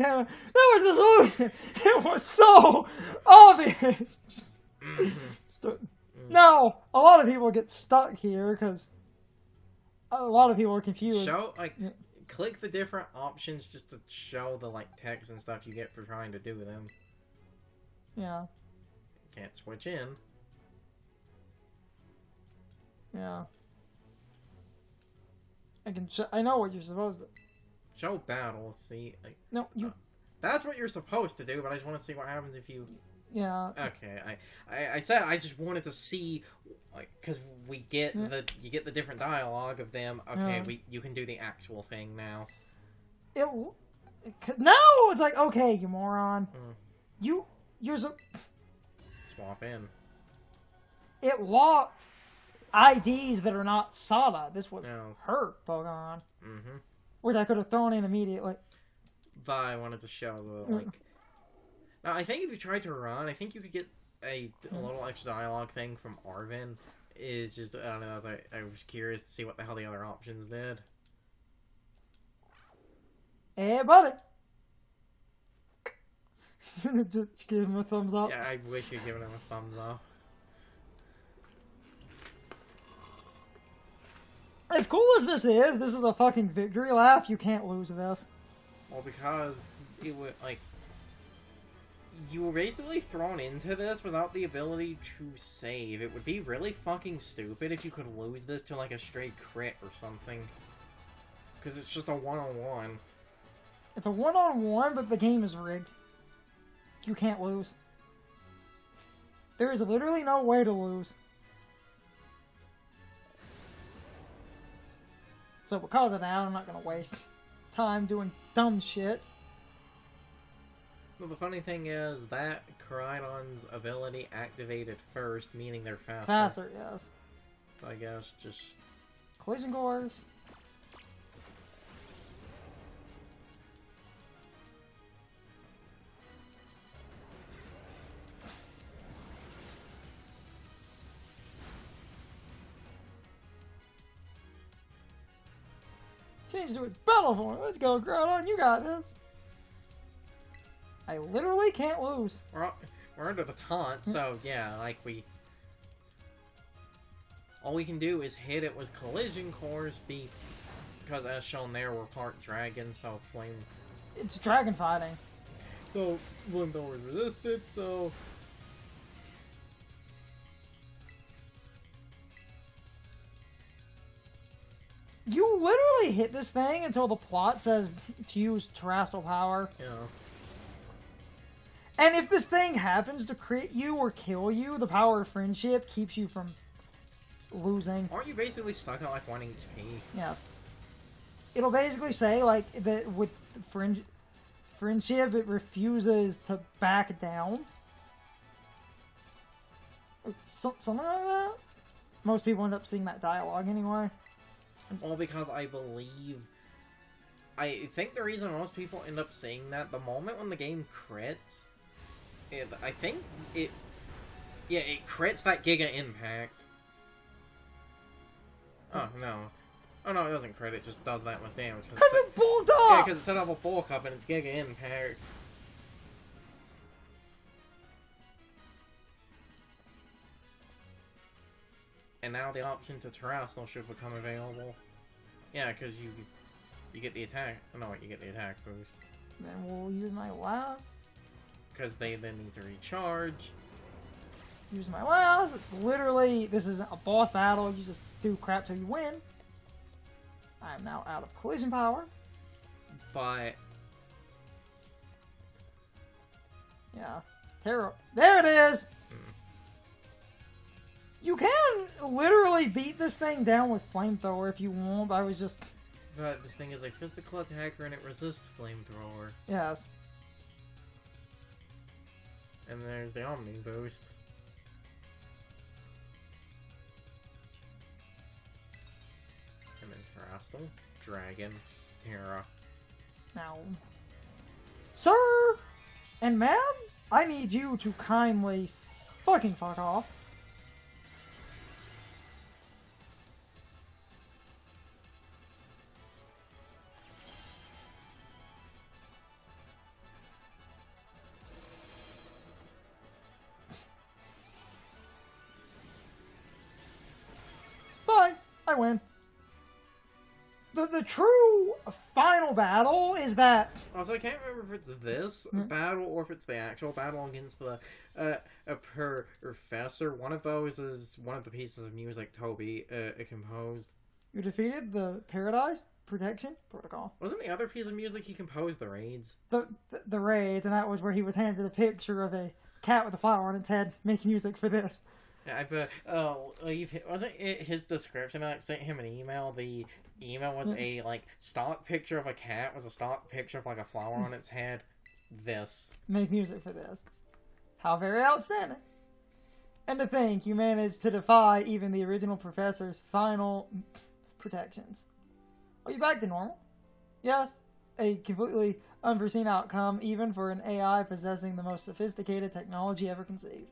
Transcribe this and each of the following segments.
damn it, that was the solution. It was so obvious. No, a lot of people get stuck here because a lot of people are confused. Click the different options just to show the text and stuff you get for trying to do them. Yeah. Can't switch in. Yeah. I know what you're supposed to. Show battle. See. No, you. That's what you're supposed to do, but I just want to see what happens if you. Yeah. Okay. I said I just wanted to see, because you get the different dialogue of them. Okay, you can do the actual thing now. No, it's like, okay, you moron. You're so. Swap in. It locked IDs that are not Sada. This was her Pokemon. Mm-hmm. Which I could have thrown in immediately. But I wanted to show the, Now, I think if you tried to run, I think you could get a little extra dialogue thing from Arvin. It's just, I don't know, I was curious to see what the hell the other options did. Hey, buddy! Just give him a thumbs up. Yeah, I wish you'd given him a thumbs up. As cool as this is a fucking victory lap. You can't lose this. Well, because it would, you were basically thrown into this without the ability to save. It would be really fucking stupid if you could lose this to, a straight crit or something. Because it's just a one-on-one. It's a one-on-one, but the game is rigged. You can't lose. There is literally no way to lose. So because of that, I'm not going to waste time doing dumb shit. Well, the funny thing is that Koraidon's ability activated first, meaning they're faster. Faster, yes. So I guess just... Collision cores. Change to its battle form. Let's go, Groudon. You got this. I literally can't lose. We're under the taunt, so yeah, all we can do is hit it with collision cores, because as shown there, we're part dragon, so flame. It's dragon fighting. So flamethrower is resisted, so. You literally hit this thing until the plot says to use terrestrial power. Yes. And if this thing happens to crit you or kill you, the power of friendship keeps you from losing. Aren't you basically stuck at 1 HP? Yes. It'll basically say that with friendship, it refuses to back down. Something like that. Most people end up seeing that dialogue anyway. Well, because I think the reason most people end up seeing that, the moment when the game crits, I think it crits that Giga Impact. Oh, no. Oh, no, it doesn't crit, it just does that much damage. Because it bulked up! Yeah, because it set up a bulk up and it's Giga Impact. And now the option to Terrestrial should become available. Yeah, because you get the attack. Oh, no, you get the attack boost. Then we'll use my last. Because they then need to recharge. Use my last. It's literally, this isn't a boss battle. You just do crap till you win. I am now out of collision power. But... yeah. There it is! You can literally beat this thing down with Flamethrower if you want, but I was just... But the thing is a physical attacker and it resists Flamethrower. Yes. And there's the Omni boost. And then Terrestrial, Dragon, Terra. Now... Sir! And ma'am, I need you to kindly fucking fuck off. I win. The true final battle is that... Also, I can't remember if it's this battle or if it's the actual battle against the professor. One of those is one of the pieces of music Toby composed. You defeated the Paradise Protection Protocol. Wasn't the other piece of music he composed the raids? The raids, and that was where he was handed a picture of a cat with a flower on its head making music for this. Yeah, wasn't it his description? I sent him an email. The email was a stock picture of a cat, was a stock picture of a flower on its head. This. Make music for this. How very outstanding. And to think you managed to defy even the original professor's final protections. Are you back to normal? Yes. A completely unforeseen outcome, even for an AI possessing the most sophisticated technology ever conceived.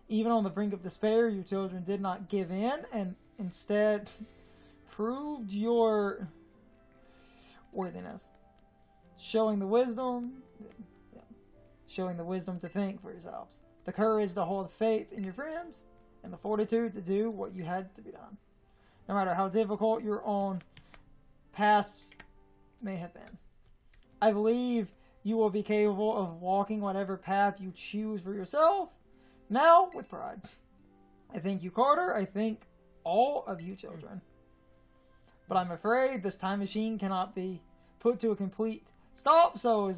Even on the brink of despair, you children did not give in, and instead proved your worthiness. Showing the wisdom to think for yourselves. The courage to hold faith in your friends, and the fortitude to do what you had to be done. No matter how difficult your own past may have been. I believe you will be capable of walking whatever path you choose for yourself, now with pride. I thank you, Carter. I thank all of you children. But I'm afraid this time machine cannot be put to a complete stop so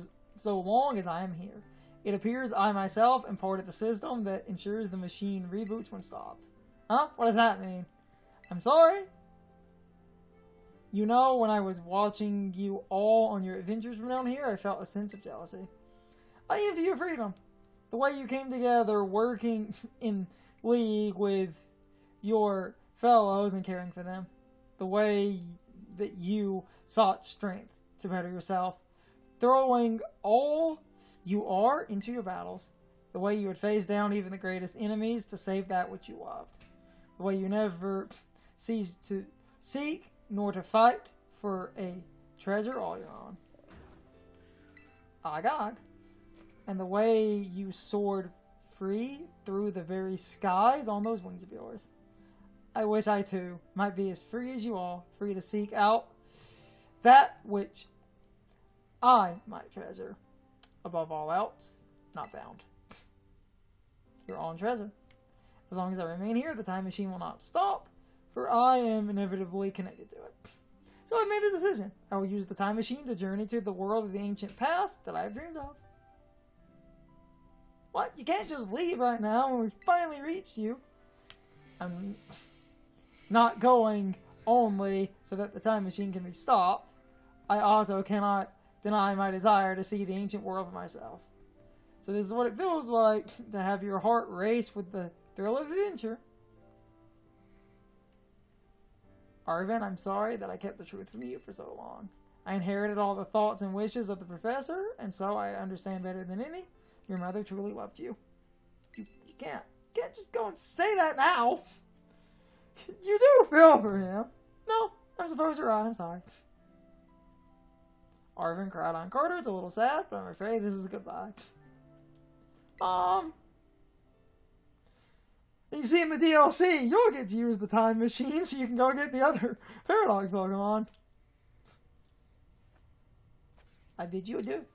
long as I am here. It appears I myself am part of the system that ensures the machine reboots when stopped. Huh? What does that mean? I'm sorry? You know, when I was watching you all on your adventures from down here, I felt a sense of jealousy. I envy your freedom. The way you came together working in league with your fellows and caring for them. The way that you sought strength to better yourself. Throwing all you are into your battles. The way you would face down even the greatest enemies to save that which you loved. The way you never ceased to seek nor to fight for a treasure all your own. Agog. And the way you soared free through the very skies on those wings of yours. I wish I too might be as free as you all, free to seek out that which I might treasure. Above all else, not bound. Your own treasure. As long as I remain here, the time machine will not stop, for I am inevitably connected to it. So I've made a decision. I will use the time machine to journey to the world of the ancient past that I have dreamed of. What? You can't just leave right now when we've finally reached you. I'm not going only so that the time machine can be stopped. I also cannot deny my desire to see the ancient world for myself. So this is what it feels like to have your heart race with the thrill of adventure. Arvin, I'm sorry that I kept the truth from you for so long. I inherited all the thoughts and wishes of the professor, and so I understand better than any. Your mother truly loved you. You can't just go and say that now. You do feel for him. No, I suppose you're right. I'm sorry. Arvin cried on Carter. It's a little sad, but I'm afraid this is a goodbye. You see in the DLC, you'll get to use the time machine so you can go get the other Paradox Pokemon. I bid you adieu.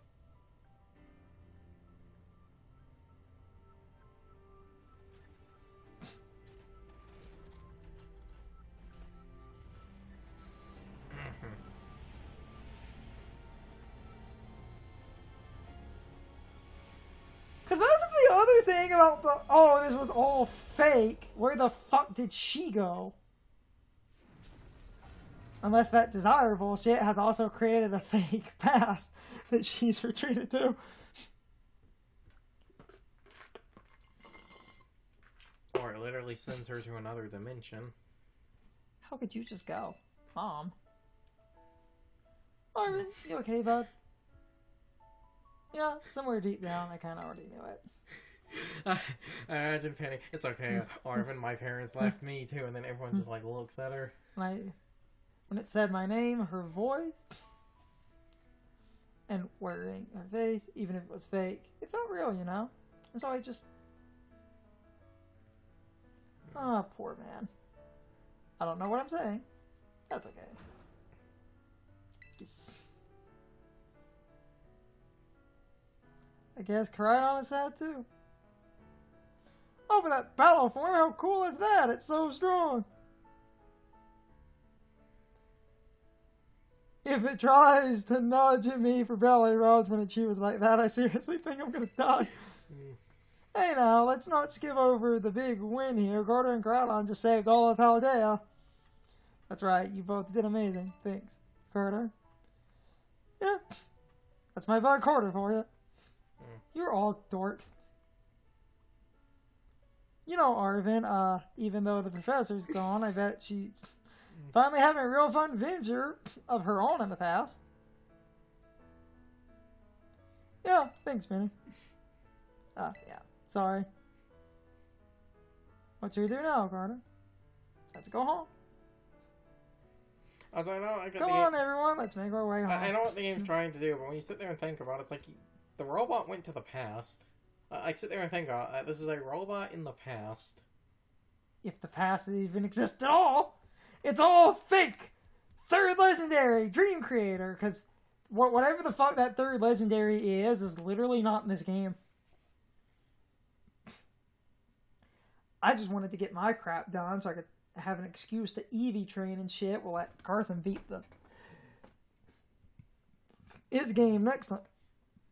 Because that's the other thing about the, oh, this was all fake. Where the fuck did she go? Unless that desire bullshit has also created a fake past that she's retreated to. Or it literally sends her to another dimension. How could you just go? Mom. Arvin, you okay, bud? Yeah, somewhere deep down, I kind of already knew it. I imagine Penny, it's okay, Arvin, my parents left me too, and then everyone just like looks at her. When it said my name, her voice, and wearing her face, even if it was fake, it felt real, you know? And so I just... Ah, poor man. I don't know what I'm saying. That's okay. Just... I guess Koraidon is sad too. Oh, but that battle form, how cool is that? It's so strong. If it tries to nudge at me for belly rubs when it chews like that, I seriously think I'm gonna die. Hey now, let's not skip over the big win here. Carter and Koraidon just saved all of Paldea. That's right, you both did amazing. Thanks, Carter. Yeah, that's my bud Carter for you. You're all dorks. You know Arvin, even though the professor's gone, I bet she's finally having a real fun adventure of her own in the past. Yeah, thanks, Minnie. Yeah, sorry. What should we do now, Carter? Let's go home. I was like, no, Come on, everyone, let's make our way home. I know what the game's trying to do, but when you sit there and think about it, it's like the robot went to the past. I sit there and think, this is a robot in the past. If the past even exists at all, it's all fake. Third legendary, Dream Creator, because whatever the fuck that third legendary is literally not in this game. I just wanted to get my crap done so I could have an excuse to Eevee train and shit. We'll let Carson beat his game next time.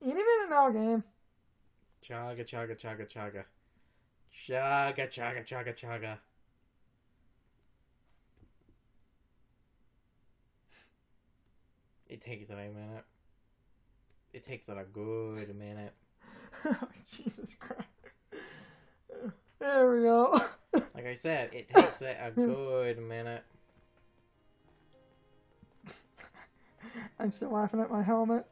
Any minute now, game. Chaga, chaga, chaga, chaga. Chaga, chaga, chaga, chaga. It takes it a minute. It takes it a good minute. Oh, Jesus Christ. There we go. Like I said, it takes it a good minute. I'm still laughing at my helmet.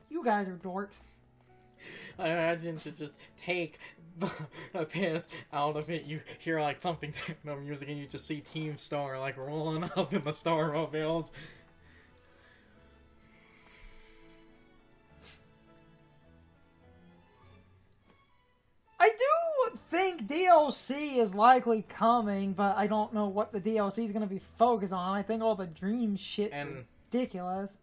You guys are dorks. I imagine to just take the piss out of it. You hear like something techno music and you just see Team Star like rolling up in the Starmobiles. I do think DLC is likely coming, but I don't know what the DLC is going to be focused on. I think all the dream shit's ridiculous.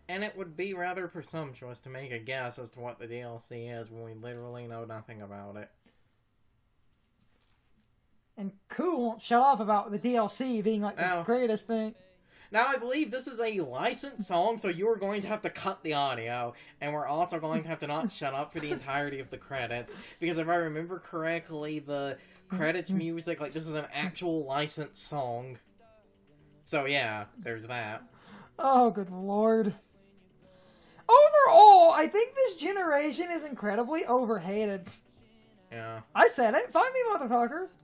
And it would be rather presumptuous to make a guess as to what the DLC is when we literally know nothing about it. And Koo won't shut up about the DLC being like the greatest thing. Now, I believe this is a licensed song, so you are going to have to cut the audio, and we're also going to have to not shut up for the entirety of the credits, because if I remember correctly, the credits music, like, this is an actual licensed song. So, yeah, there's that. Oh, good lord. Overall, I think this generation is incredibly overhated. Yeah. I said it. Find me, motherfuckers.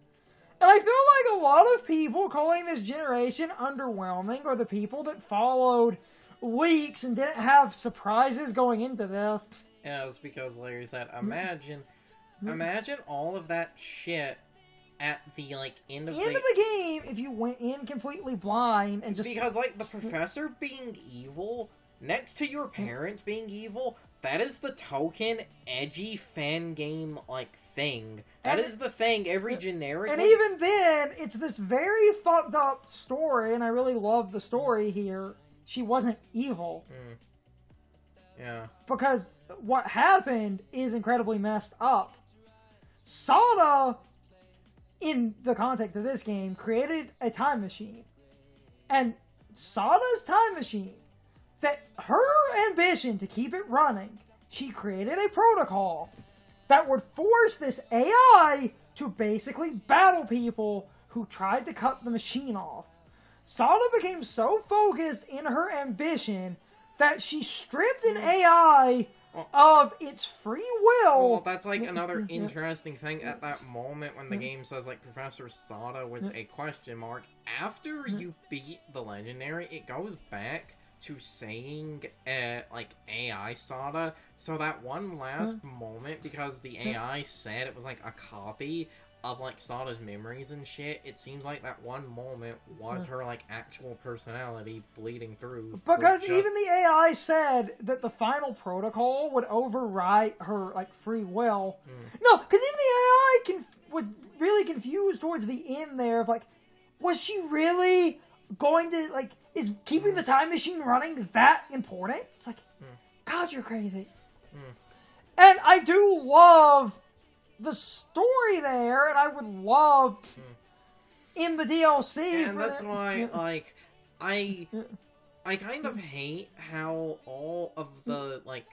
And I feel like a lot of people calling this generation underwhelming are the people that followed leaks and didn't have surprises going into this. Yeah, it's because Larry said, imagine all of that shit at the, like, end of the game if you went in completely blind and just... Because, like, the professor being evil... Next to your parents being evil, that is the token edgy fan game like thing. That is the thing every generic. And even then, it's this very fucked up story, and I really love the story here. She wasn't evil. Yeah. Because what happened is incredibly messed up. Sada, in the context of this game, created a time machine. And Sada's time machine, that her ambition to keep it running, she created a protocol that would force this AI to basically battle people who tried to cut the machine off. Sada became so focused in her ambition that she stripped an AI of its free will. Well, that's like another interesting thing at that moment when the game says like Professor Sada was a question mark. After you beat the legendary, it goes back to saying, like, AI Sada, so that one last moment, because the AI said it was, like, a copy of like Sada's memories and shit, it seems like that one moment was her like actual personality bleeding through. Because even the AI said that the final protocol would overwrite her like free will. No, because even the AI was really confused towards the end there of like, was she really going to like, is keeping the time machine running that important? It's like, God, you're crazy. And I do love the story there, and I would love in the DLC. And that's why, like, I kind of hate how all of the like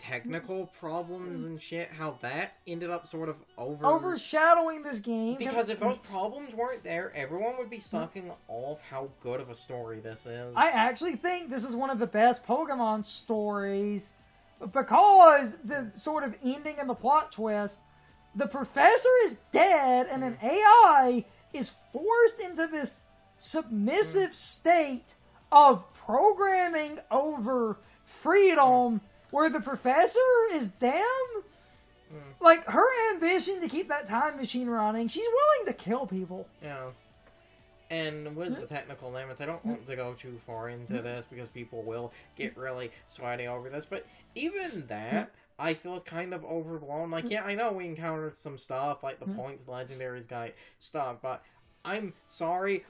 technical problems and shit, how that ended up sort of overshadowing this game. Because if those problems weren't there, everyone would be sucking off how good of a story this is. I actually think this is one of the best Pokemon stories because the sort of ending and the plot twist. The professor is dead, and an AI is forced into this submissive state of programming over freedom, where the professor is damn... Like, her ambition to keep that time machine running, she's willing to kill people. Yes. And with the technical limits, I don't want to go too far into this, because people will get really sweaty over this, but even that... I feel it's kind of overblown. Like, yeah, I know we encountered some stuff, like the points the legendaries got stuck, but I'm sorry.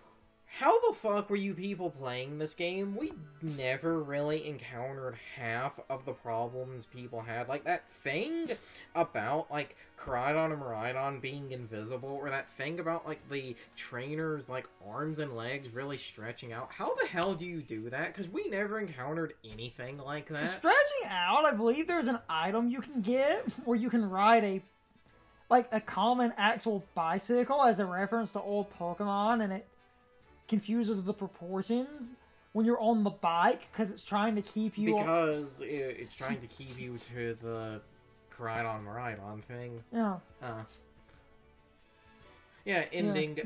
How the fuck were you people playing this game? We never really encountered half of the problems people had. Like, that thing about, like, Koraidon and Miraidon being invisible, or that thing about, like, the trainer's, like, arms and legs really stretching out. How the hell do you do that? Because we never encountered anything like that. Stretching out, I believe there's an item you can get where you can ride a common actual bicycle as a reference to old Pokemon, and it confuses the proportions when you're on the bike because it's trying to keep you... Because it's trying to keep you to the Koraidon Miraidon thing. Yeah. Yeah, ending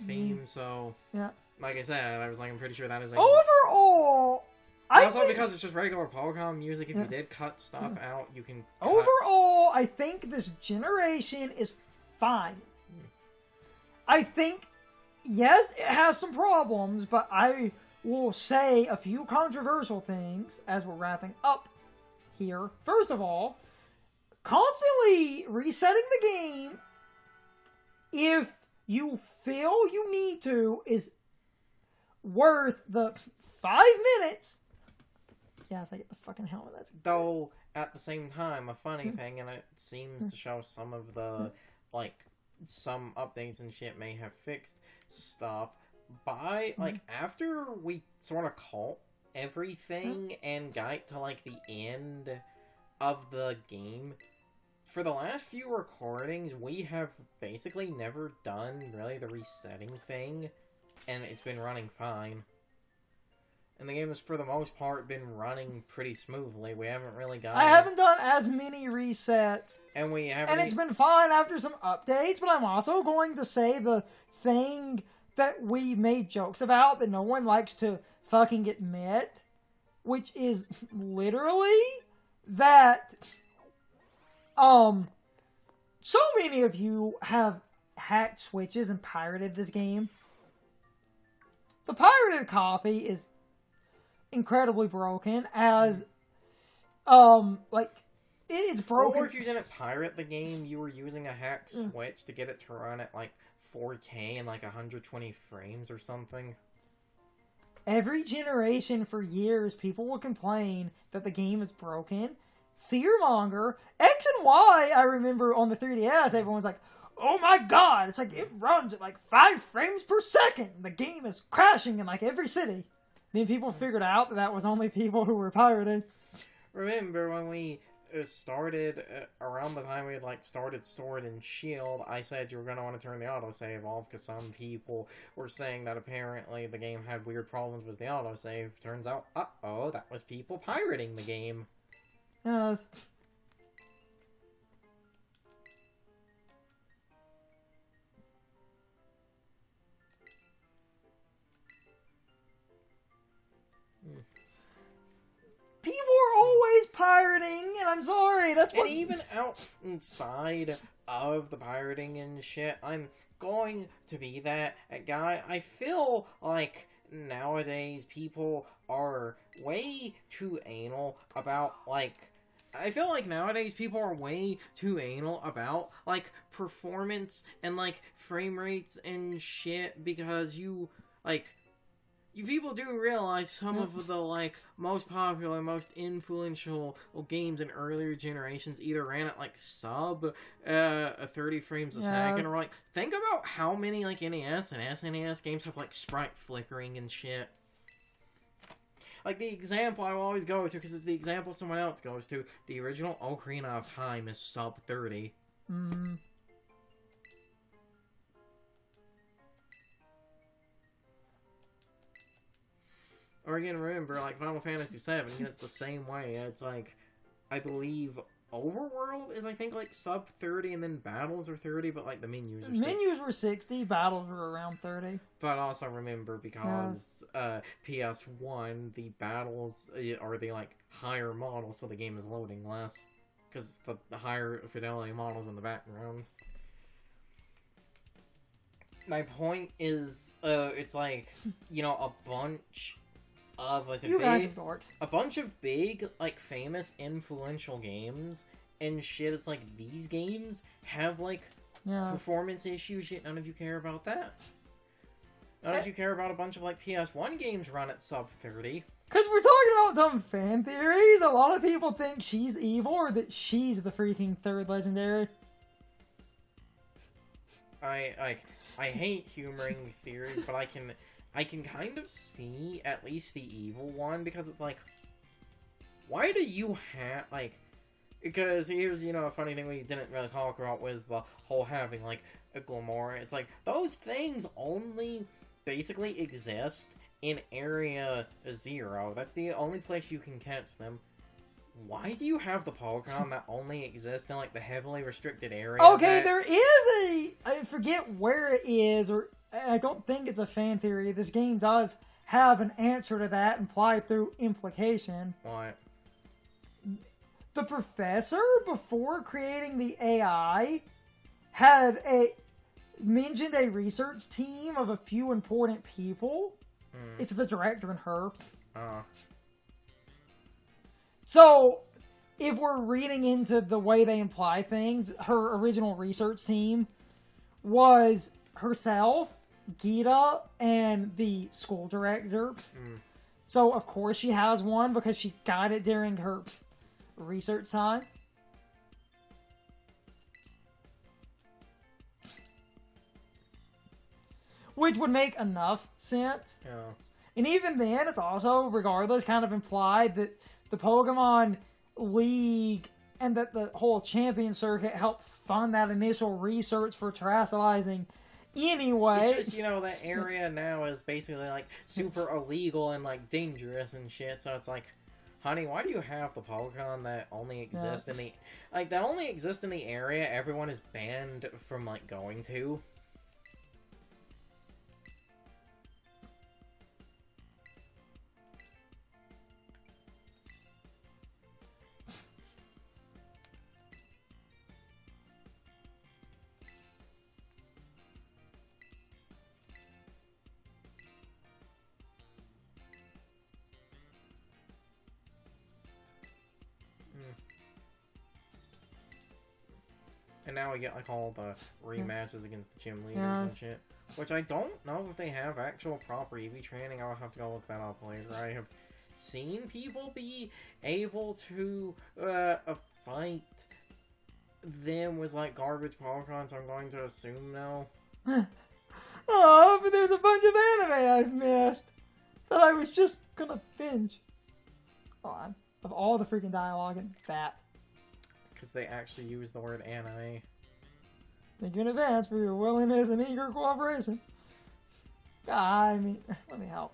theme, so... Yeah. Like I said, I was like, I'm pretty sure that is... Like, overall... Also, because it's just regular Pokemon music, if you did cut stuff out, you can... Overall, I think this generation is fine. I think... Yes, it has some problems, but I will say a few controversial things as we're wrapping up here. First of all, constantly resetting the game, if you feel you need to, is worth the 5 minutes. Yes, I get the fucking helmet. Though, at the same time, a funny thing, and it seems to show some of the, like, some updates and shit may have fixed stuff by like after we sort of caught everything and got to like the end of the game, for the last few recordings we have basically never done really the resetting thing, and it's been running fine. And the game has, for the most part, been running pretty smoothly. We haven't really got... I haven't done as many resets. And we haven't... And it's been fine after some updates, but I'm also going to say the thing that we made jokes about that no one likes to fucking admit, which is literally that, so many of you have hacked switches and pirated this game. The pirated copy is incredibly broken, as it's broken. Or if you didn't pirate the game, you were using a hacked switch to get it to run at like 4K and like 120 frames or something. Every generation for years, people will complain that the game is broken. Fearmonger, X and Y, I remember on the 3DS, everyone's like, oh my god, it's like it runs at like 5 frames per second. The game is crashing in like every city. Then people figured out that that was only people who were pirating. Remember when we started, around the time we had like started Sword and Shield, I said you were going to want to turn the autosave off because some people were saying that apparently the game had weird problems with the autosave. Turns out, uh-oh, that was people pirating the game. Yes. People are always pirating, and I'm sorry, me. That's what... And even outside of the pirating and shit, I'm going to be that guy. I feel like nowadays people are way too anal about, like... I feel like nowadays people are way too anal about, like, performance and, like, frame rates and shit because you people do realize some of the, like, most popular, most influential games in earlier generations either ran at, like, sub 30 frames a second, or, like, think about how many, like, NES and SNES games have, like, sprite flickering and shit. Like, the example I always go to, because it's the example someone else goes to, the original Ocarina of Time is sub 30. Mm. Or again, remember, like, Final Fantasy VII, it's the same way. It's like, I believe Overworld is, I think, like, sub 30, and then battles are 30, but, like, the menus are 60. Menus were 60, battles were around 30. But also remember, because PS1, the battles are the, like, higher models, so the game is loading less. Because the higher fidelity models in the background. My point is, it's like, you know, a bunch of, like, a bunch of big, like, famous, influential games, and shit, it's like, these games have, like, performance issues, yet none of you care about that. None of you care about a bunch of, like, PS1 games run at sub 30. Because we're talking about some fan theories. A lot of people think she's evil, or that she's the freaking third legendary. I hate humoring theories, but I can kind of see at least the evil one, because it's like, why do you have, like, because here's, you know, a funny thing we didn't really talk about was the whole having, like, a glamour. It's like, those things only basically exist in Area 0. That's the only place you can catch them. Why do you have the Pokemon that only exist in, like, the heavily restricted area? Okay, there is I forget where it is, or I don't think it's a fan theory. This game does have an answer to that implied through implication. What? The professor, before creating the AI, mentioned a research team of a few important people. It's the director and her. So, if we're reading into the way they imply things, her original research team was herself, Gita, and the school director. So, of course, she has one because she got it during her research time. Which would make enough sense. Yeah. And even then, it's also, regardless, kind of implied that the Pokemon League and that the whole champion circuit helped fund that initial research for terrestrializing anyway. It's just, you know, that area now is basically, like, super illegal and, like, dangerous and shit, so it's like, honey, why do you have the Pokemon that only exist in the... Like, that only exist in the area everyone is banned from, like, going to? And now we get, like, all the rematches against the gym leaders and shit. Which I don't know if they have actual proper EV training. I'll have to go look that up later. I have seen people be able to fight them with, like, garbage Pokemon, so I'm going to assume no. Oh, but there's a bunch of anime I've missed that I was just gonna binge on. Of all the freaking dialogue in that. Because they actually use the word anime. Thank you in advance for your willingness and eager cooperation. I mean, let me help.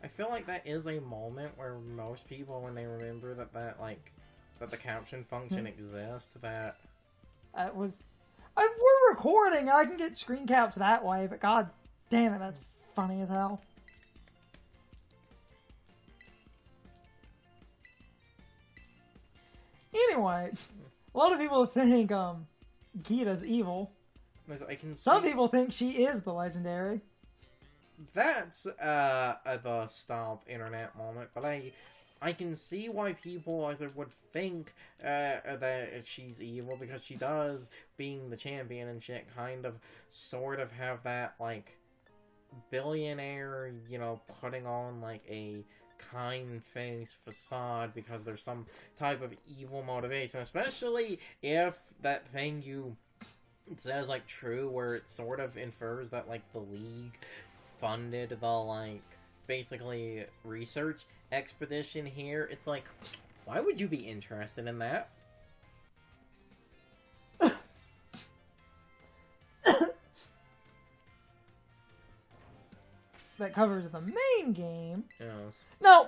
I feel like that is a moment where most people, when they remember that the caption function exists, that... We're recording, I can get screen caps that way, but god damn it, that's funny as hell. Anyway, a lot of people think Gita's evil. I can see Some people think she is the legendary. that's a bust stop internet moment, but I can see why people either would think that she's evil, because she does, being the champion and shit, kind of sort of have that like billionaire, you know, putting on like a kind face facade because there's some type of evil motivation, especially if that thing you says like true, where it sort of infers that like the League funded the like basically research expedition here. It's like, why would you be interested in that? That covers the main game. Yes. Now,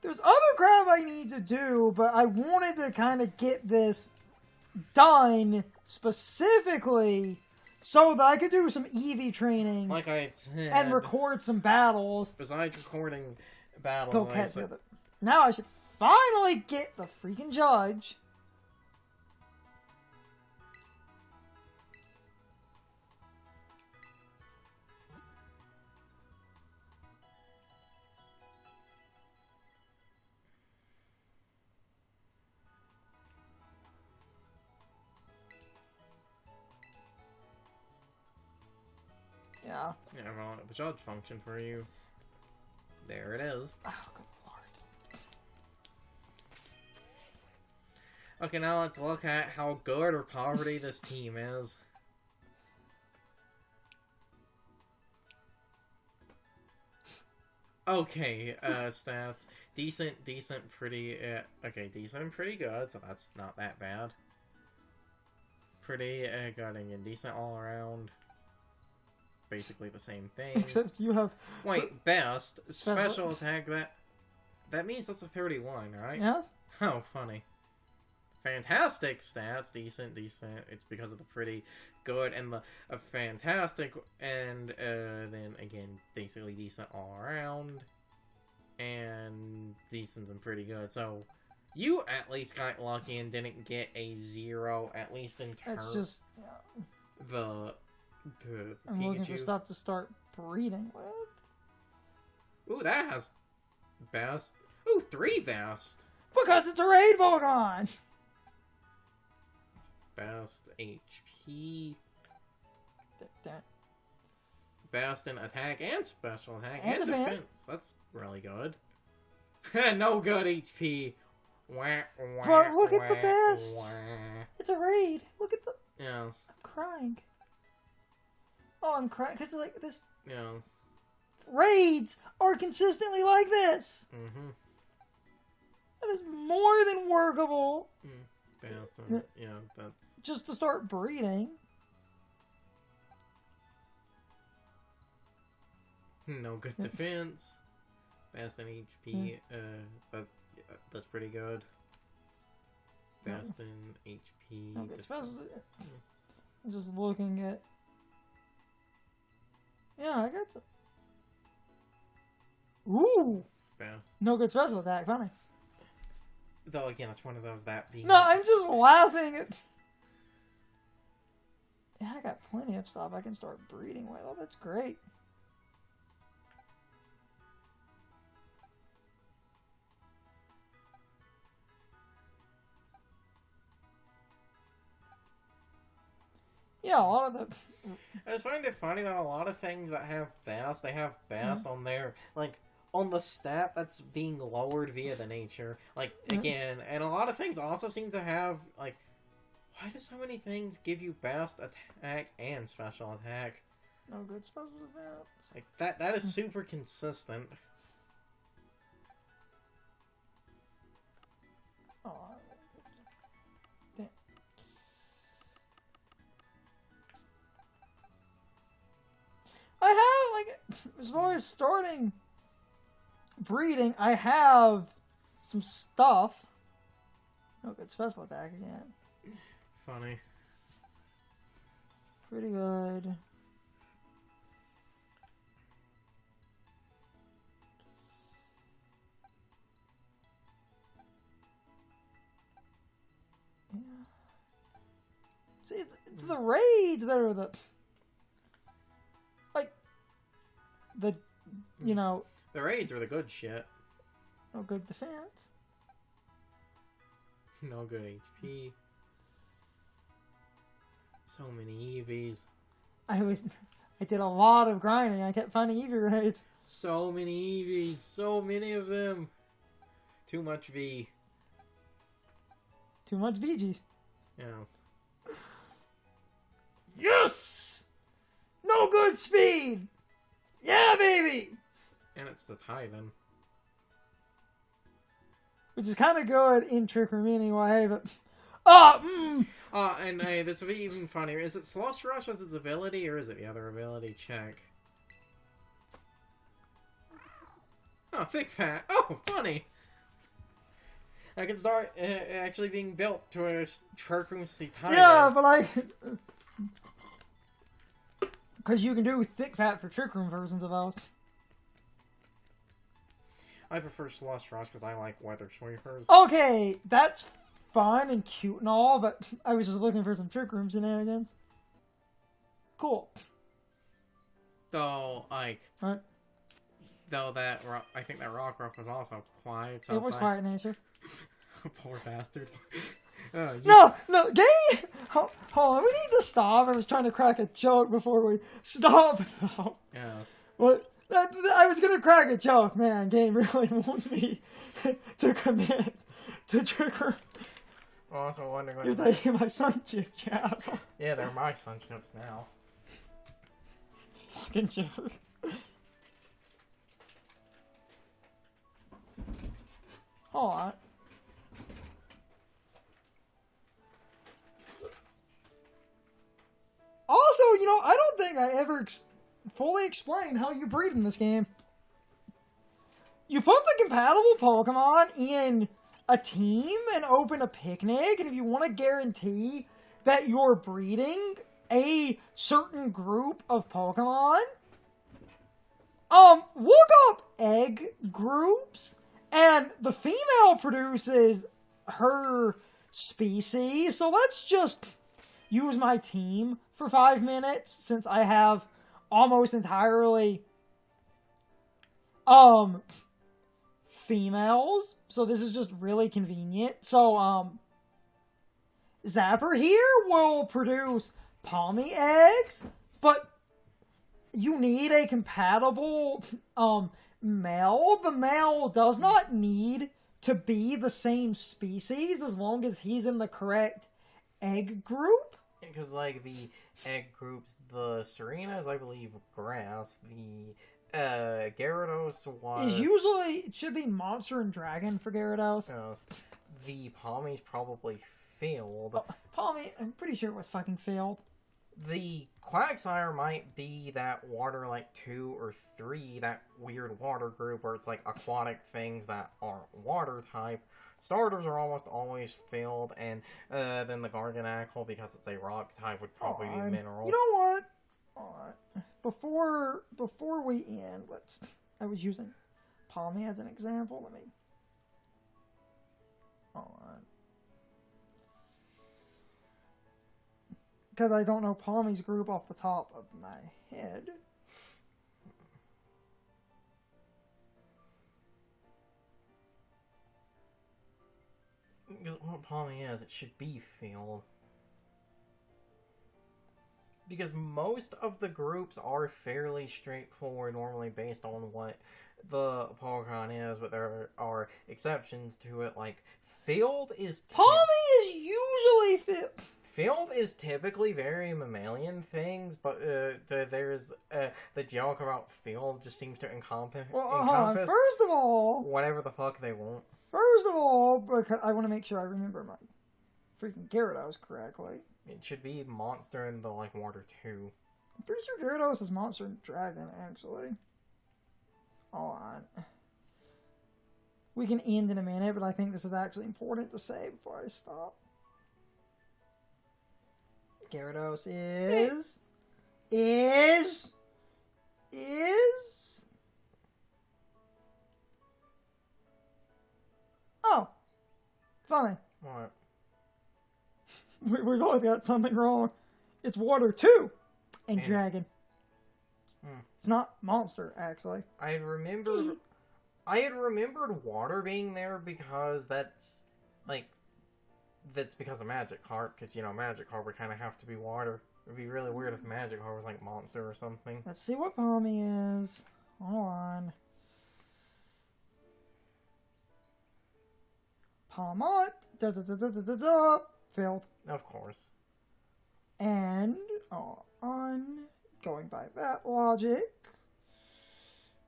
there's other crap I need to do, but I wanted to kind of get this done specifically so that I could do some EV training, Like I had said, and record some battles. besides recording battles, Go catch the other. Now I should finally get the freaking judge. Yeah. Yeah, well, the judge function for you. There it is. Oh, good lord. Okay, now let's look at how good or poverty this team is. Okay, stats. Decent, pretty, okay, decent and pretty good, so that's not that bad. Pretty, good, and decent all around. Basically the same thing. Except you have... Wait, best. Special attack, that means that's a 31, right? Yes? Oh, funny. Fantastic stats, decent. It's because of the pretty good and the fantastic, and then again, basically decent all around, and decent and pretty good. So you at least got lucky and didn't get a 0, at least in terms. It's just... the I'm looking for Pikachu. stuff to start breeding with. Ooh, that has best. Ooh, 3 best. Because it's a raid Pokemon! Best HP. That- Best in attack and special attack And and defense. defense. That's really good. No good HP. Wah, wah, But look at the wah, best. wah. It's a raid. Look at the... Yes. I'm crying. Oh, I'm crying. Because, like, this... Yes. Raids are consistently like this. Mm-hmm. That is more than workable. Best. Yeah, that's... Just to start breeding. No good defense. Best in HP. That's pretty good. Best in HP. Okay, def- I'm just looking at... Yeah, I got some... Ooh! Best. No good special attack, funny. Though again, that's one of those that being. No, I'm just laughing at... Yeah, I got plenty of stuff I can start breeding with. Oh, that's great. Yeah, a lot of the... I just find it funny that a lot of things that have best, they have best on their, like, on the stat that's being lowered via the nature. Like, again, and a lot of things also seem to have, like, why do so many things give you best attack and special attack? No good special attacks. Like, that is super consistent. Oh, damn. I have, like, as far as starting breeding, I have some stuff. No good special attack again. Funny. Pretty good. See, it's the raids that are the... Like, the, you know... The raids are the good shit. No good defense. No good HP. So many EVs. I did a lot of grinding. I kept finding EV raids. So many EVs. So many of them. Too much V. Too much VGs. Yeah. Yes! No good speed! Yeah, baby! And it's the Titan. Which is kind of good in Trick Room anyway, but... And this would be even funnier. Is it Slush Rush as its ability, or is it the other ability? Check. Oh, Thick Fat. Oh, funny! I can start actually being built to a Trick Room Titan. Yeah, but because you can do Thick Fat for Trick Room versions of those. I prefer Slush Rush because I like Weather Sweepers. Okay, that's fun and cute and all, but I was just looking for some Trick Room shenanigans. Cool. Though, like... Right. Though that... I think that Rockruff was also quiet. It was quiet in nature. Poor bastard. No, game! Hold on, we need to stop. I was trying to crack a joke before we stop. Yes. What? I was gonna crack a joke, man. Game really wants me to commit to Trigger. I'm also wondering what... You're taking my sunship, Chaz. Yeah, they're my sunships now. Fucking joke. Hold on. Also, you know, I don't think I ever fully explained how you breed in this game. You put the compatible Pokemon in a team and open a picnic, and if you want to guarantee that you're breeding a certain group of Pokemon, look up egg groups, and the female produces her species, so let's just use my team for 5 minutes, since I have almost entirely, females, so this is just really convenient. So, Zapper here will produce Palmy eggs, but you need a compatible, male. The male does not need to be the same species as long as he's in the correct egg group. Because, like, the egg groups, the Serenas, I believe, grass. The, Gyarados was... It should be Monster and Dragon for Gyarados. Yes. The Palmy's probably failed. Oh, Palmy, I'm pretty sure it was fucking failed. The Quagsire might be that Water, like, 2 or 3, that weird water group where it's, like, aquatic things that are water type. Starters are almost always filled, and then the Garganacl, because it's a rock type, would probably be mineral. You know what? Alright. Before we end, I was using Palmy as an example. Let me... Alright. Because I don't know Palmy's group off the top of my head. What Palmy is, it should be filled. Because most of the groups are fairly straightforward, normally based on what the Pokemon is, but there are exceptions to it, like, filled is... Palmy is usually filled. Filled is typically very mammalian things, but there's the joke about filled just seems to encompass First of all, whatever the fuck they want. First of all, because I want to make sure I remember my freaking Gyarados correctly. It should be Monster in the, like, Water 2. I'm pretty sure Gyarados is Monster and Dragon, actually. Hold on. We can end in a minute, but I think this is actually important to say before I stop. Gyarados is... Oh. Funny. What? we both got something wrong. It's water too, and dragon. It's not monster, actually. I had remembered water being there because that's because of Magikarp, because, Magikarp would kind of have to be water. It would be really weird if Magikarp was like monster or something. Let's see what Palmy is. Hold on. Palmont. Failed. Of course. And on going by that logic,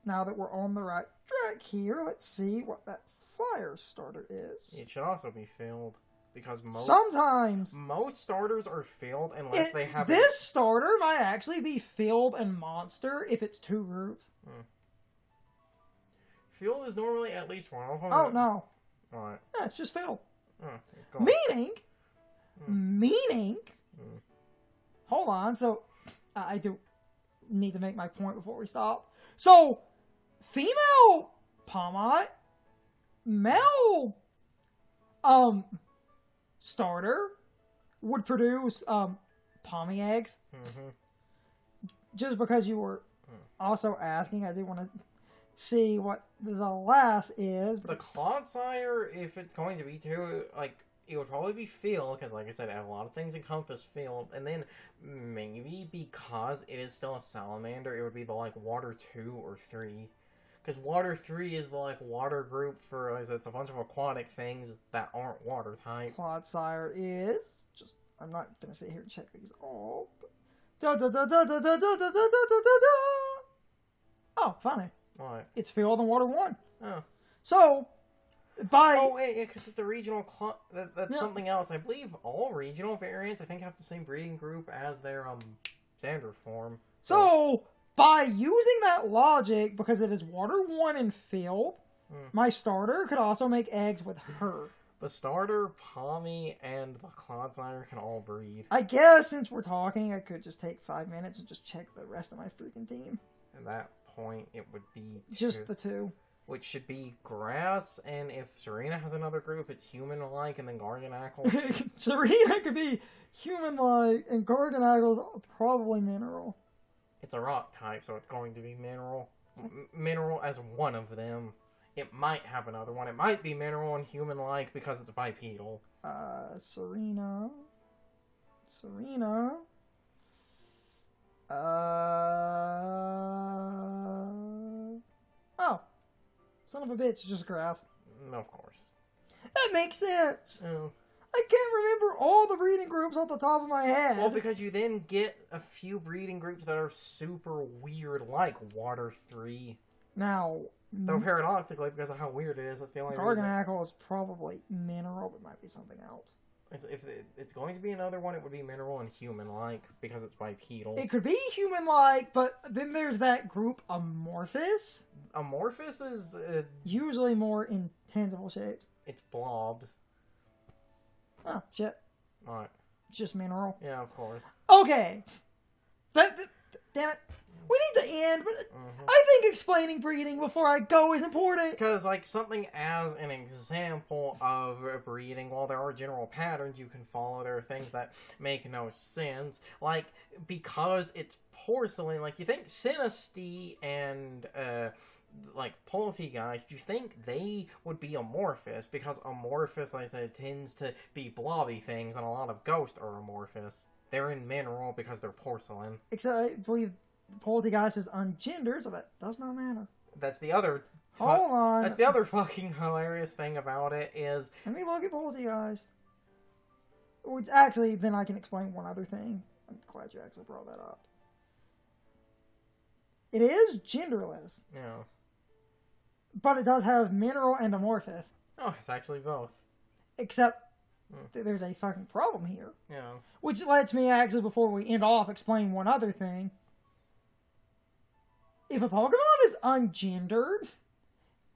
now that we're on the right track here, let's see what that fire starter is. It should also be filled because sometimes most starters are filled unless they have this starter might actually be filled and monster if it's 2 groups. Filled is normally at least one of them. Oh no. Alright. Yeah, it's just filled. Meaning. Hold on. So I do need to make my point before we stop. So female Palmont, male starter would produce Palmy eggs. Just because you were also asking, I do want to see what the last is. The Clodsire, if it's going to be 2, it would probably be field, because like I said, I have a lot of things encompass field, and then maybe because it is still a salamander, it would be the water 2 or 3. Because water 3 is the water group for, it's a bunch of aquatic things that aren't water type. Clodsire is I'm not gonna sit here and check these all. Oh, funny. What? It's field and water 1. Oh. So because it's a regional that's something else. I believe all regional variants, I think, have the same breeding group as their standard form. So by using that logic, because it is water 1 and field, my starter could also make eggs with her. The starter, Palmy, and the Clodsire can all breed. I guess since we're talking, I could just take 5 minutes and just check the rest of my freaking team. At that point, it would be 2. Just the 2. Which should be grass, and if Serena has another group, it's human-like, and then Garganacl. Serena could be human-like, and Garganacl probably mineral. It's a rock type, so it's going to be mineral. Mineral as one of them. It might have another one. It might be mineral and human-like because it's bipedal. Serena. Oh. Son of a bitch, it's just grass. Of course. That makes sense. Yeah. I can't remember all the breeding groups off the top of my head. Well, because you then get a few breeding groups that are super weird, like Water 3. Now, though paradoxically, because of how weird it is, that's the only Garganacl is probably mineral, but might be something else. If it's going to be another one, it would be mineral and human-like, because it's bipedal. It could be human-like, but then there's that group Amorphous. Amorphous is... usually more intangible shapes. It's blobs. Oh, shit. Alright. It's just mineral. Yeah, of course. Okay. Damn it. We need to end, but I think explaining breeding before I go is important. Because, something as an example of breeding, while there are general patterns you can follow, there are things that make no sense. Because it's porcelain, you think Sinistea and, Poltegeist, you think they would be amorphous, because amorphous, like I said, tends to be blobby things, and a lot of ghosts are amorphous. They're in mineral because they're porcelain. Except I believe Poltegeist is ungendered, so that does not matter. That's the other... Hold on. That's the other fucking hilarious thing about it is... Let me look at Poltegeist. Which, actually, then I can explain one other thing. I'm glad you actually brought that up. It is genderless. Yeah. But it does have mineral and amorphous. Oh, it's actually both. Except there's a fucking problem here. Yeah. Which lets me actually, before we end off, explain one other thing. If a Pokemon is ungendered...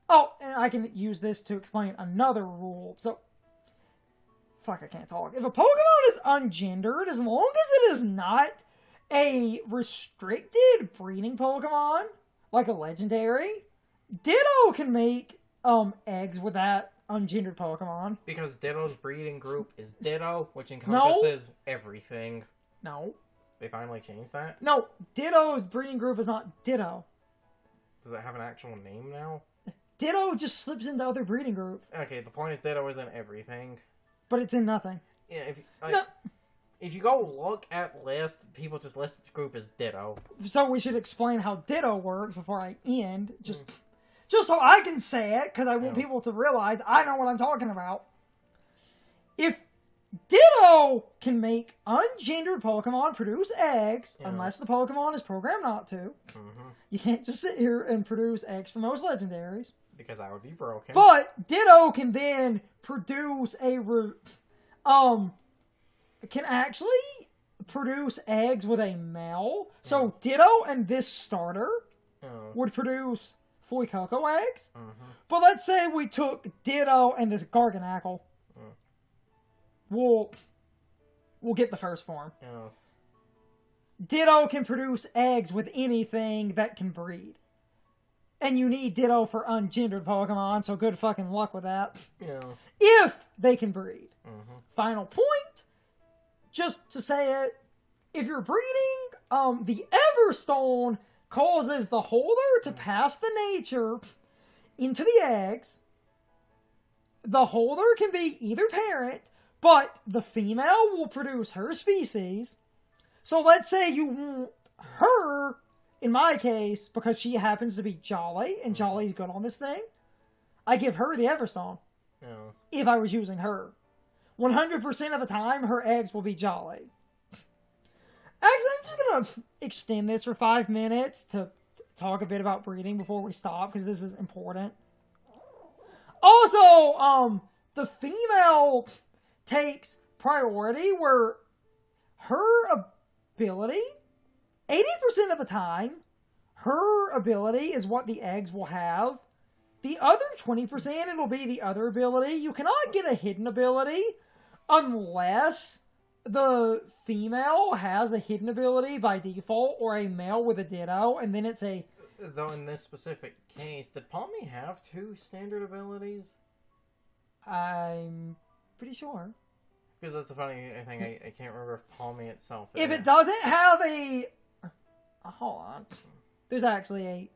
Oh, and I can use this to explain another rule. So, fuck, I can't talk. If a Pokemon is ungendered, as long as it is not a restricted breeding Pokemon, like a legendary, Ditto can make eggs with that ungendered Pokemon. Because Ditto's breeding group is Ditto, which encompasses everything. No. They finally changed that? No, Ditto's breeding group is not Ditto. Does it have an actual name now? Ditto just slips into other breeding groups. Okay, the point is Ditto isn't everything. But it's in nothing. Yeah, if you go look at list, people just list its group as Ditto. So we should explain how Ditto works before I end. Just so I can say it, because I want people to realize I know what I'm talking about. If Ditto can make ungendered Pokemon produce eggs, unless the Pokemon is programmed not to. You can't just sit here and produce eggs for most legendaries. Because that would be broken. But Ditto can then produce can actually produce eggs with a male. So Ditto and this starter would produce Fuecoco eggs. But let's say we took Ditto and this Garganacl. We'll get the first form. Yes. Ditto can produce eggs with anything that can breed. And you need Ditto for ungendered Pokemon, so good fucking luck with that. Yeah. If they can breed. Final point, just to say it, if you're breeding, the Everstone causes the holder to pass the nature into the eggs. The holder can be either parent, but the female will produce her species. So let's say you want her, in my case, because she happens to be Jolly, and Jolly's good on this thing, I give her the Everstone. If I was using her. 100% of the time, her eggs will be Jolly. Actually, I'm just going to extend this for 5 minutes to talk a bit about breeding before we stop, because this is important. Also, the female takes priority where her ability, 80% of the time, her ability is what the eggs will have. The other 20%, it'll be the other ability. You cannot get a hidden ability unless the female has a hidden ability by default or a male with a Ditto, and then it's a... Though in this specific case, did Palmy have 2 standard abilities? I'm pretty sure. Because that's a funny thing, I can't remember if Palmy itself... If it doesn't have a... Hold on. There's actually a...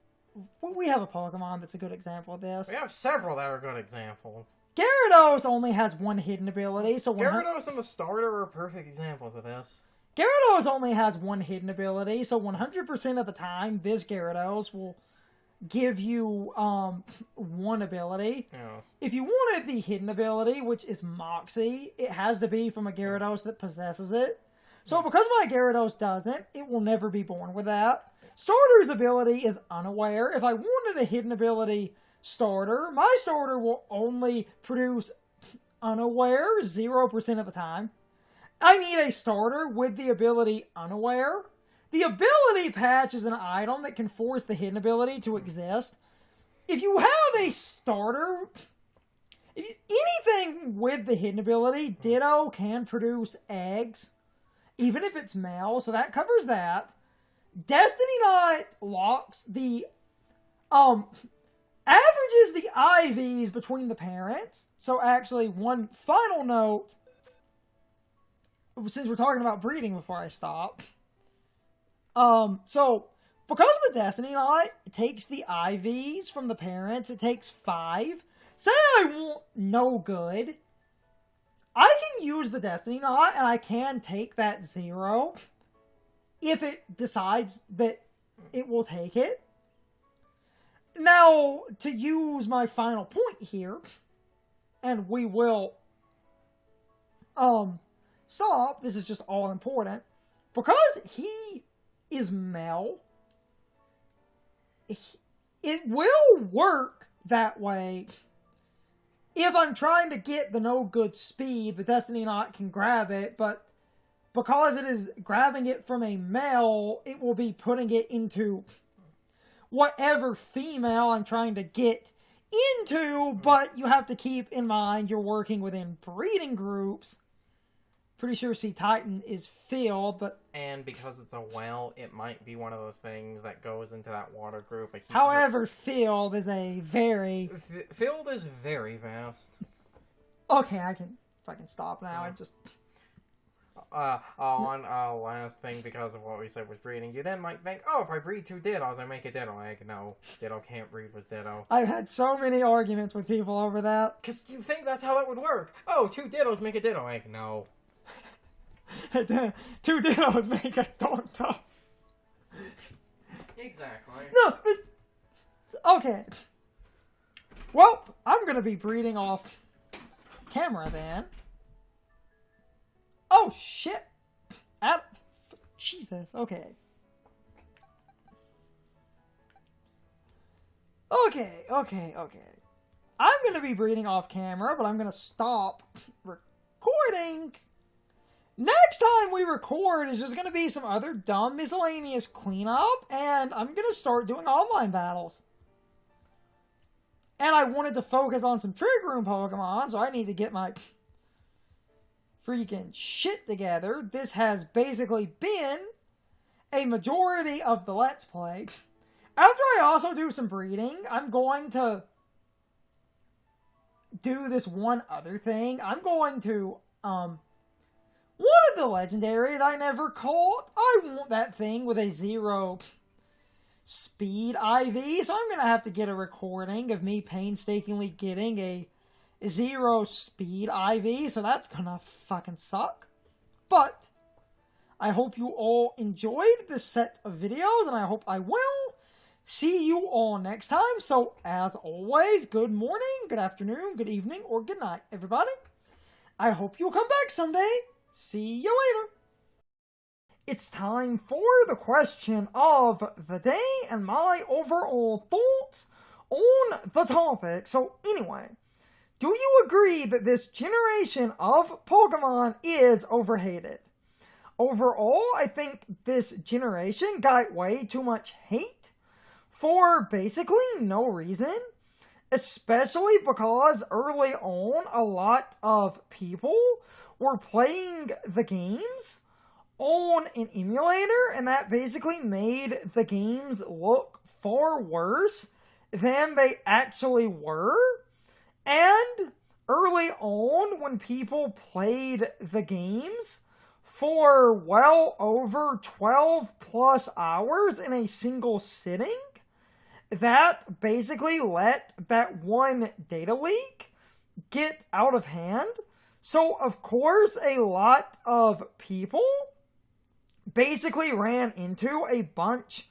We have a Pokemon that's a good example of this. We have several that are good examples. Gyarados only has 1 hidden ability, so... Gyarados and the starter are perfect examples of this. Gyarados only has 1 hidden ability, so 100% of the time, this Gyarados will give you 1 ability. Yes. If you wanted the hidden ability, which is Moxie, it has to be from a Gyarados that possesses it. So because my Gyarados doesn't, it will never be born with that. Starter's ability is Unaware. If I wanted a hidden ability starter, my starter will only produce Unaware 0% of the time. I need a starter with the ability Unaware. The ability patch is an item that can force the hidden ability to exist. If you have a starter, anything with the hidden ability, Ditto can produce eggs, even if it's male, so that covers that. Destiny Knot locks the, averages the IVs between the parents. So actually, one final note, since we're talking about breeding before I stop. So, because the Destiny Knot takes the IVs from the parents, it takes 5. Say I want no good. I can use the Destiny Knot, and I can take that 0 if it decides that it will take it. Now, to use my final point here, and we will stop, this is just all important, because he is male, it will work that way. If I'm trying to get the no good speed, the Destiny Knot can grab it, but because it is grabbing it from a male, it will be putting it into whatever female I'm trying to get into, but you have to keep in mind you're working within breeding groups. Pretty sure Sea Titan is filled, but... And because it's a well, it might be one of those things that goes into that water group. However, filled is a very... Filled is very vast. Okay, I can fucking stop now. I just... One last thing, because of what we said with breeding, you then might think, oh, if I breed 2 Dittos, I make a Ditto egg. No, Ditto can't breed with Ditto. I've had so many arguments with people over that. Because you think that's how that would work. Oh, 2 Dittos make a Ditto egg. No. 2 Dittos make a Torto. Exactly. No, but... Okay. Well, I'm gonna be breeding off camera then. Oh, shit. Jesus, okay. Okay. I'm going to be breeding off camera, but I'm going to stop recording. Next time we record is just going to be some other dumb miscellaneous cleanup, and I'm going to start doing online battles. And I wanted to focus on some Trick Room Pokemon, so I need to get my... freaking shit together. This has basically been a majority of the Let's Play. After I also do some breeding, I'm going to do this one other thing. I'm going to, one of the legendaries I never caught. I want that thing with a 0 speed IV, so I'm going to have to get a recording of me painstakingly getting a 0 speed IV, so that's gonna fucking suck. But I hope you all enjoyed this set of videos, and I hope I will see you all next time. So, as always, good morning, good afternoon, good evening, or good night, everybody. I hope you'll come back someday. See you later. It's time for the question of the day and my overall thoughts on the topic. So, anyway... do you agree that this generation of Pokemon is overhated? Overall, I think this generation got way too much hate for basically no reason, especially because early on a lot of people were playing the games on an emulator, and that basically made the games look far worse than they actually were. And early on, when people played the games for well over 12 plus hours in a single sitting, that basically let that one data leak get out of hand. So, of course, a lot of people basically ran into a bunch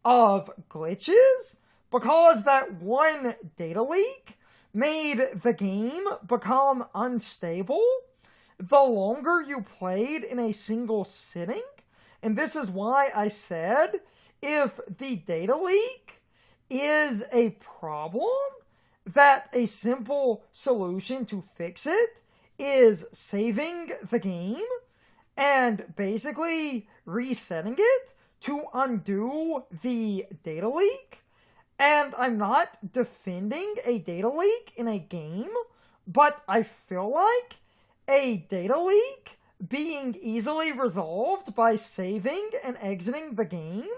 of glitches because that one data leak made the game become unstable the longer you played in a single sitting. And this is why I said, if the data leak is a problem, that a simple solution to fix it is saving the game and basically resetting it to undo the data leak. And I'm not defending a data leak in a game, but I feel like a data leak being easily resolved by saving and exiting the game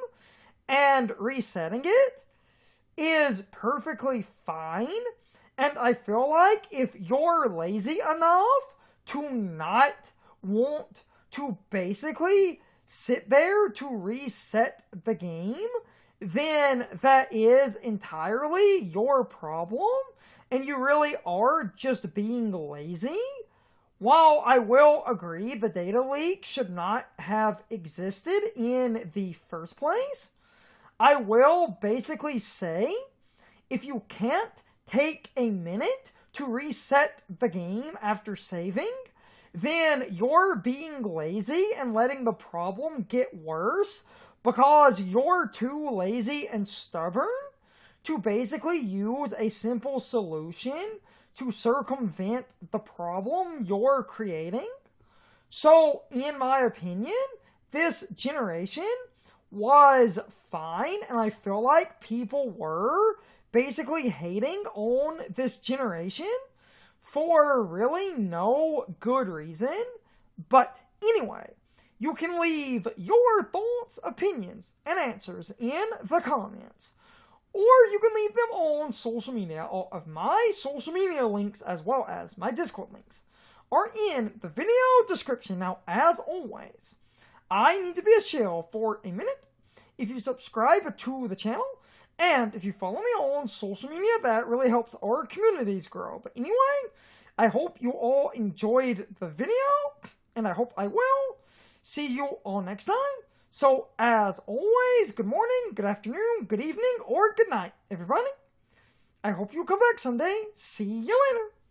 and resetting it is perfectly fine. And I feel like if you're lazy enough to not want to basically sit there to reset the game, then that is entirely your problem, and you really are just being lazy. While I will agree the data leak should not have existed in the first place, I will basically say, if you can't take a minute to reset the game after saving, then you're being lazy and letting the problem get worse because you're too lazy and stubborn to basically use a simple solution to circumvent the problem you're creating. So, in my opinion, this generation was fine, and I feel like people were basically hating on this generation for really no good reason. But anyway, you can leave your thoughts, opinions, and answers in the comments. Or you can leave them on social media. All of my social media links, as well as my Discord links, are in the video description. Now, as always, I need to be a shill for a minute. If you subscribe to the channel, and if you follow me on social media, that really helps our communities grow. But anyway, I hope you all enjoyed the video, and I hope I will see you all next time. So, as always, good morning, good afternoon, good evening, or good night, everybody. I hope you come back someday. See you later.